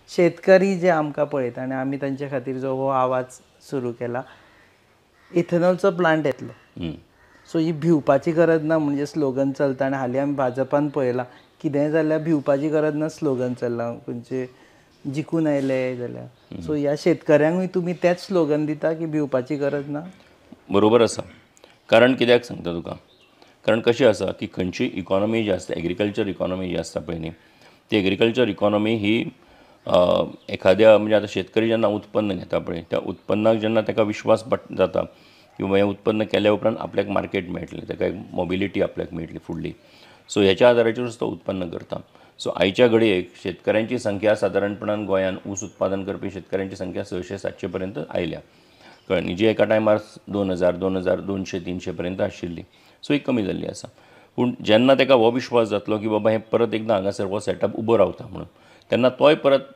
शेतकरी जे आमकां पळयता आनी आमी तांचे खातीर जो हो आवाज सुरू केला, इथेनॉलचो प्लांट येतलो. सो ही भिवपाची गरज ना म्हणजे स्लोगन चलता आनी हालीं आमी भाजपान पळयलां कितेंय जाल्यार भिवपाची गरज ना स्लोगन चल्लां खंयचे जिखून आयले जाल्यार. सो ह्या शेतकऱ्यांकूय तुमी तेंच स्लोगन दिता की भिवपाची गरज ना? बरोबर आसा. कारण कित्याक सांगता तुका, कारण कशें आसा की खंयची इकॉनॉमी जी आसता, एग्रीकल्चर इकॉनॉमी जी आसता पळय न्ही, ती एग्रीकल्चर इकॉनॉमी ही एखाद्या म्हणजे आतां शेतकरी जेन्ना उत्पन्न घेता पळय, त्या उत्पन्नाक जेन्ना ताका विश्वास जाता की हें उत्पन्न केल्या उपरांत आपल्याक मार्केट मेळटलें, ताका एक मोबिलिटी आपल्याक मेळटली फुडली. सो ह्याच्या आदाराचेरूच तो उत्पन्न करता. सो आयच्या घडयेक शेतकऱ्यांची संख्या सादारणपणान गोंयांत ऊस उत्पादन करपी शेतकऱ्यांची संख्या 600-700 पर्यंत आयल्या. कळ्ळें, जी एका टायमार 2000, 200, 300 पर्यंत आशिल्ली. सो ही कमी जाल्ली आसा. पूण जेन्ना ताका हो विश्वास जातलो की बाबा हें परत एकदां हांगासर हो सेटअप उबो रावता म्हणून, तेन्ना तोय परत